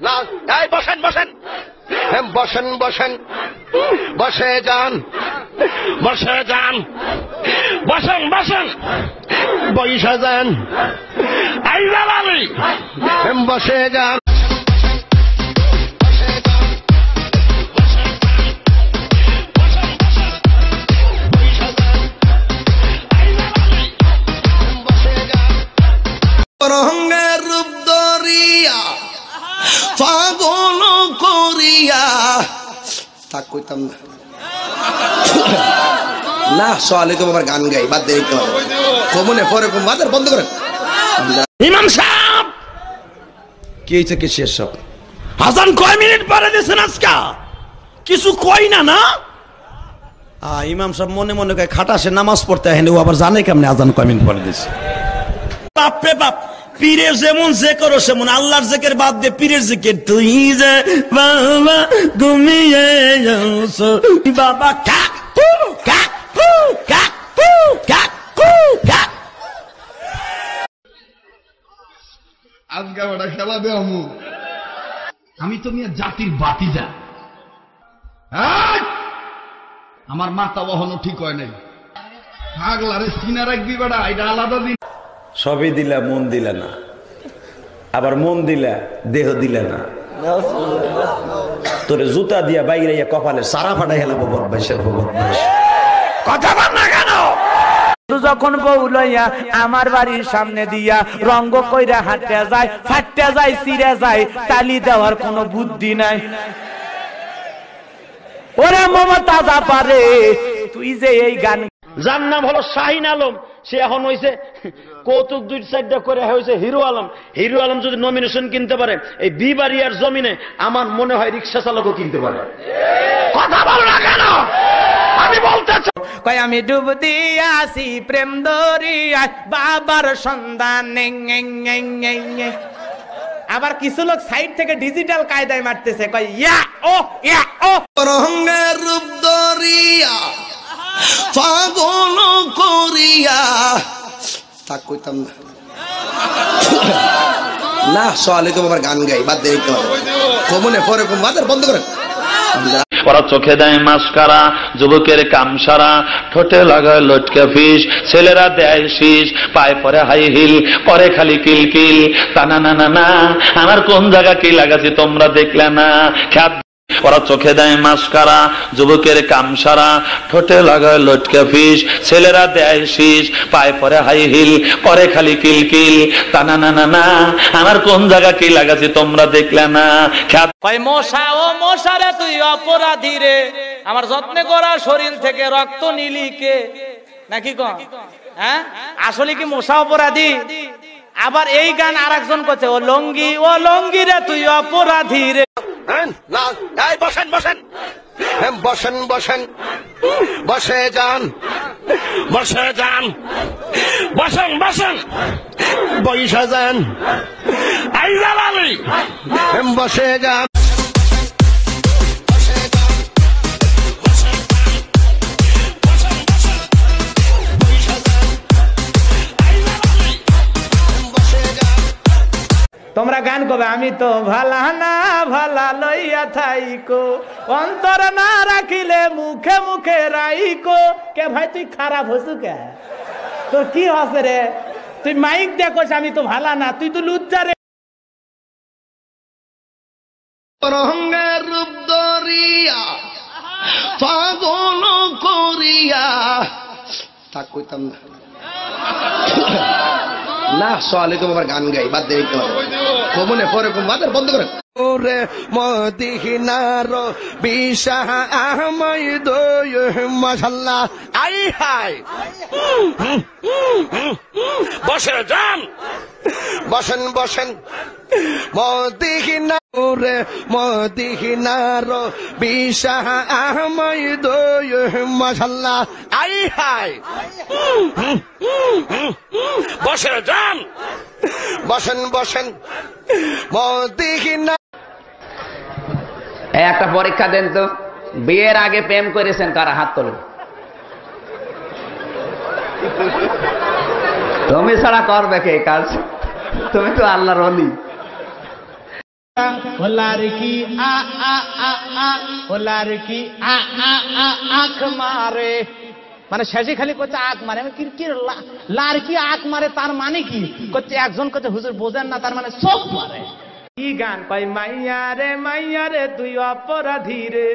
না, এই বসেন বসেন বসেন বসেন, বসে যান বসে যান, বসেন বসেন, বসে যান, আইজাল আলী বসে যান। রঙের রূপ ধরিয়া পাগল করিয়া থাক কইতাম না না সোয়ালে তো আমার গান গাই বাদ দিতে হবে কমনে পরে কম বাদ বন্ধ করেন। ইমাম সাহেব কি হইছে কি শেষ সব আজান কয় মিনিট পরে দিছেন আজকে কিছু কই না না ইমাম সাহেব মনে মনে কয় খাটাসে নামাজ পড়তে আহেন ও আবার জানে কেমনে আজান কয় মিনিট পরে দিছে। বাপরে বাপ, পীরের যেমন যে করো সেমন আল্লাহর জিকির বাদ দিয়ে পীরের জিকির। তুই যে বাবা ঘুমিয়ে যাও বাবা কাকু কাকু কাকু কাকু কাকু। আজকে ওটা খেলা দে আমি তো মিয়া জাতির বাতিজা, আমার মাথা বহনও ঠিক হয় নাই। পাগলারে সিনা রাখবি বেড়া, এটা আলাদা দিন। সবই দিলা মন দিলা না, আবার মন দিলা দেহ দিলা না। তোরে জুতা দিয়া বাইরে কপালে সারা ফাটাই হেলাবো বদমাইশের বদমাইশ। কথা বল না কেন? যখন বউ লইয়া আমার বাড়ির সামনে দিয়া রঙ্গ কইরা হাঁটতে যায়, ফাটতে যায়, চিরে যায়, তালি দেওয়ার কোনো বুদ্ধি নাই। ওরে মমতা যা পারে, তুই যে এই গান, যার নাম হলো শাহিন আলম, সে এখন হয়েছে কৌতুক 2-4টা করে হয়েছে হিরো আলম। হিরো আলম যদি নমিনেশন কিনতে পারে এই বিবাড়িয়ার জমিনে, আমার মনে হয় রিক্সা চালকও কিনতে পারে। কথা বল না কেন? আমি বলতে চাই আমি ডুব দিয়াছি প্রেম দরিয়ায় বাবার সন্ধানে। আবার কিছু লোক সাইড থেকে ডিজিটাল কায়দায় মারতেছে, কয় ইয়া ও ইয়া ও। রঙের রূপ দরিয়া পাগল করিয়া থাক কইতাম না না সোয়ালে তো আমার গান গাই বাদ দিতে হবে কমনে পরে কম বাদ বন্ধ করেন। ওরা চোখে দেয় মাস্কারা, যুবকের কামসারা, ঠোঁটে লাগায় লটকা ফিস, ছেলেরা দেয় শীষ, পায়ে পরে হাই হিল, পরে খালি কিল কিল। টানা না না না, আমার কোন জায়গা কি লাগাছি তোমরা দেখলে না? ওরা চোখে দেয় মাস্কারা, যুবকের কামসারা, ঠোঁটে লাগায় লটকা ফিস, ছেলেরা দেয় শীষ, পায়ে পরে হাই হিল, পরে খালি কিল কিল। টানা না না না, আমার কোন জায়গা কি লাগাছি তোমরা দেখলে না? মশা ও মশারে তুই অপরাধী রে, আমার যত্নে করা শরীর থেকে রক্ত নিলি কে? নাকি কন? হ্যাঁ, আসলে কি মশা অপরাধী? আবার এই গান আর একজন করছে, ও লঙ্গি রে তুই অপরাধী রে। না, এই বসেন বসেন বসেন বসেন, বসে যান বসে যান, বসেন বসেন, বসে যান, আইজাল আলী বসে যান। তোমরা গান করবে, আমি তো ভালা না ভালা লইয়া থাইকো, অন্তর না রাখিলে মুখে মুখে রাইকো। কে ভাই তুই খারাপ হসু কে? তোর কি হসে রে? তুই মাইক দেখোস আমি তো ভালা না, তুই তো লুচ্চা রে। রঙের রূপ ধরিয়া পাগল করিয়া থাক কইতাম না না সোয়ালে তো আমার গান গাই বাদ দিতে হবে কমনে পরে কম বাদ বন্ধ করেন। ওরে মদিনার বিশাহ আহমদ মাশাআল্লাহ, আই হাই বসে যান বসেন বসেন, মদিনা ওরে মদিনার বিশাহ আহমদ মাশাআল্লাহ, আই হাই বসে যান বসেন বসেন, মদিনা। একটা পরীক্ষা দেন তো, বিয়ের আগে প্রেম করেছেন কারা? হাত তোলেন। তুমি ছাড়া করবে কে কাজ? তুমি তো আল্লাহর ওলি। ও লড়কি আ আ আ আ ও লড়কি আ আ আ আখ মারে, মানে শেষে খালি করছে আখ মারে। আমি কি লড়কি আখ মারে তার মানে কি করছে? একজন করছে হুজুর বোঝেন না, তার মানে চোখ মারে। কি গান পাই মাইয়া রে তুই অপরাধী রে,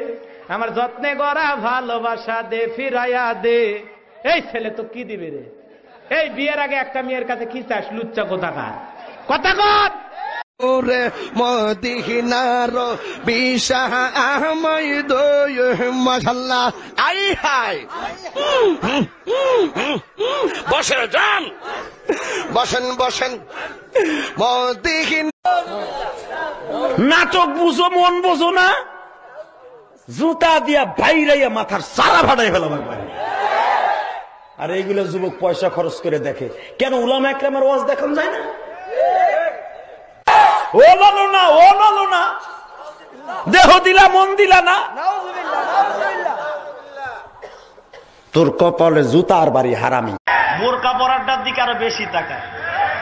আমার যত্নে গড়া ভালোবাসা দে ফিরাইয়া দে। এই ছেলে তো কি দিবে রে? এই বিয়ের আগে একটা মেয়ের কাছে কি চাস? লুচ্চা কোথাকার কথা কর। ওরে মদিনার বিশাহ আহমদ দোয় মাশাআল্লাহ। আই হাই বসেন যান, বসেন মদিনা। নাটক বুঝো, মন বোঝো না, জুতা দিয়া বাইরাইয়া মাথার সারা ফাটাই ফেলাম একবার। আর এইগুলো যুবক পয়সা খরচ করে দেখে, কেন উলামা একরামের ওয়াজ দেখান যায় না? ও লালো না, দেহ দিলা মন দিলা না, তোর কপালে জুতার বাড়ি হারামি। বোরকা পরাটার দিকে আরো বেশি তাকায়।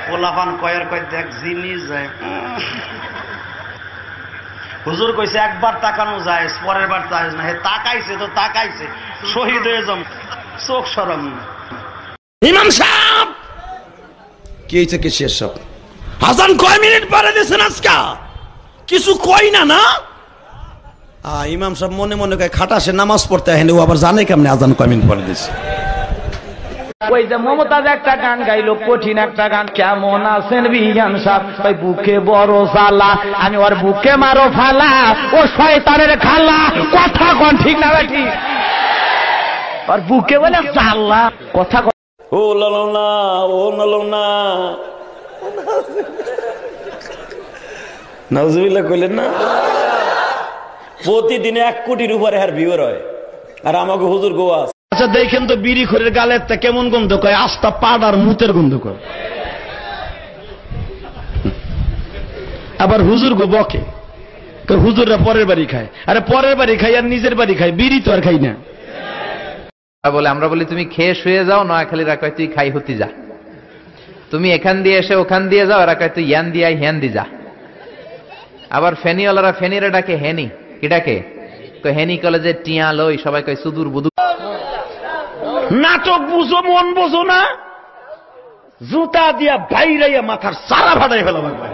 পোলাপান কয়ের কয় দেখ জিনিস যায়। হুজুর কইছে একবার তাকানো যায়, পরের বার চাইছ না। হে তাকাইছে তো তাকাইছে, শহীদ হয়ে যাম, চোখ সরম। ইমাম সাহেব কি হয়েছে? কি শেষ সব হাসান কয় মিনিট পরে দিয়েছেন আজকা? কিছু কই না। ইমাম সাহেব মনে মনে কয় খাটাসে নামাজ পড়তে আহেন, ও আবার জানে কেমনে আজান কয় মিনিট পরে দিয়েছে। ওই যে মমতাজ একটা গান গাইলো, কঠিন একটা গান, কেমন আছেন বিয়ান সাহেব? ওই বুকে বড় জ্বালা, আমি ওর বুকে মারো ফালা, ও শয়তানের খালা। কথা কোন ঠিক না ঠিক? ওর বুকে বলে জ্বালা, কথা ও লালো না নাউজুবিল্লাহ কইলেন না? প্রতিদিনে 1 কোটির উপরে হার ভিউয়ার হয়, আর আমাকে হুজুর গোয়া। আচ্ছা দেখেন তো বিড়ি খোরের গালের তা কেমন গন্ধ কয়? আস্তা পাড়ার মুতের গন্ধ কয়। আবার হুজুর গো বকে, হুজুররা পরের বাড়ি খায়। আরে পরের বাড়ি খাই আর নিজের বাড়ি খাই, বিড়ি তো আর খাই না। বলে আমরা বলি তুমি খেয়ে শুয়ে যাও, নোয়াখালী রাখায় তুই খাই হতি যা। তুমি এখান দিয়ে এসে ওখান দিয়ে যাও, রাখায় তুই ইয়ান দিয়ে হ্যান দি যা। আবার ফেনিওয়ালারা ফেনিরে ডাকে হেনি, কি ডাকে? হেনি কলেজে টিয়া লই, সবাই কয় সুদূর বুদু। নাটক বুঝো, মন বোঝো না, জুতা দিয়া বাইরাইয়া মাথার সারা ফাটাই ফেলাম একবার।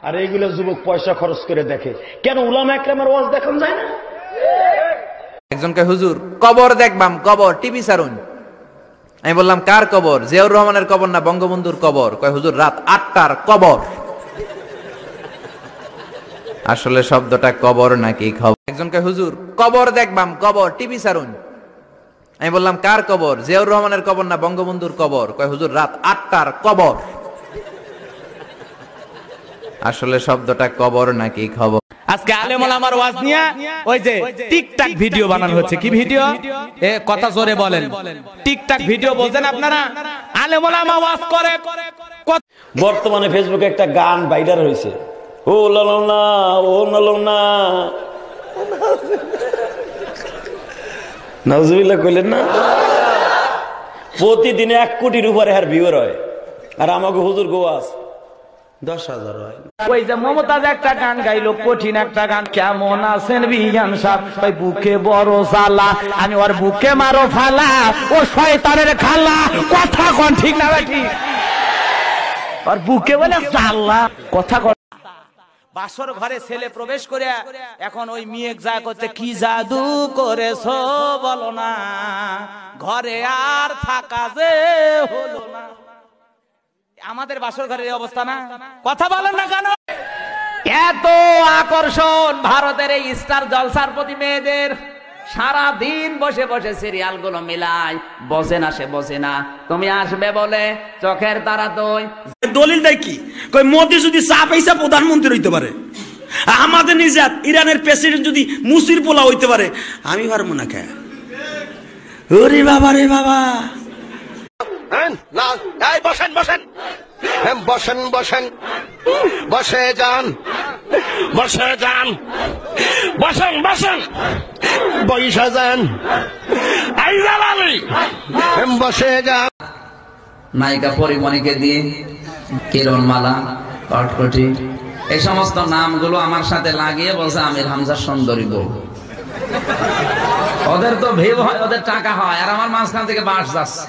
আর এইগুলো যুবক পয়সা খরচ করে দেখে, কেন উলামা একরামের ওয়াজ দেখান যায় না? একজনকে হুজুর কবর দেখবাম, কবর টিভি সারুন। আমি বললাম কার কবর? জিয়াউর রহমানের কবর না বঙ্গবন্ধুর কবর? কয় হুজুর রাত 8টার কবর। আসলে শব্দটা কবর নাকি খবর? একজনকে হুজুর কবর দেখবাম, কবর টিভি সারুন। আমি বললাম কার কবর? জিয়াউর রহমানের কবর না বঙ্গবন্ধুর কবর? কয় হুজুর রাত 8টার কবর। আসলে শব্দটা কবর নাকি খবর? আজকে আলেম ওলামার ওয়াজ নিয়ে ওই যে টিকটক ভিডিও বানানো হচ্ছে। কি ভিডিও? এ কথা জোরে বলেন। টিকটক ভিডিও বলছেন আপনারা? আলেম ওলামা ওয়াজ করে। বর্তমানে ফেসবুকে একটা গান ভাইরাল হয়েছে, ও লালো না নাউজুবিল্লাহ কইলেন না? প্রতিদিনে 1 কোটির উপরে হার ভিউয়ার হয়, আর আমাকে হুজুর গোয়াস 10,000 হয়। ওই যে মমতাজ একটা গান গাইলো, কঠিন একটা গান, কেমন আছেন বিয়ান সাহেব? ওই বুকে বড় জ্বালা, আমি ওর বুকে মারো ফালা, ও শয়তানের খালা। কথা কোন ঠিক না ঠিক? ওর বুকে বলে জ্বালা, কথা কোন। বাসর ঘরে ছেলে প্রবেশ করে এখন ওই মেয়ে যা করছে, কি জাদু করেছো বলো না, ঘরে আর থাকা যে হলো না। আমাদের বাসর ঘরের অবস্থা না? কথা বলেন না কেন? এত আকর্ষণ ভারতের এই স্টার জলসার প্রতি মেয়েদের। সারা দিন বসে বসে সিরিয়াল গুলো মিলায়, বসে না সে বসে না। তুমি আসবে বলে চোখের তারা দই। দলিল দেয় কি? কই মোদি যদি চা পয়সা প্রধানমন্ত্রী হইতে পারে, আমাদের নিজাত ইরানের প্রেসিডেন্ট যদি মুসির পোলা হইতে পারে, আমি পারবো না কে? ওরে বাবা রে বাবা। বসেন বসে যান, বসে যান নায়িকা পরিমণিকে দিয়ে কিরণ মালা, কটকটি, এই সমস্ত নামগুলো আমার সাথে লাগিয়ে বলছে আমির হামজা সুন্দরী বউ। ওদের তো ভিউ হয়, ওদের টাকা হয়, আর আমার মাঝখান থেকে বাস যাচ্ছে।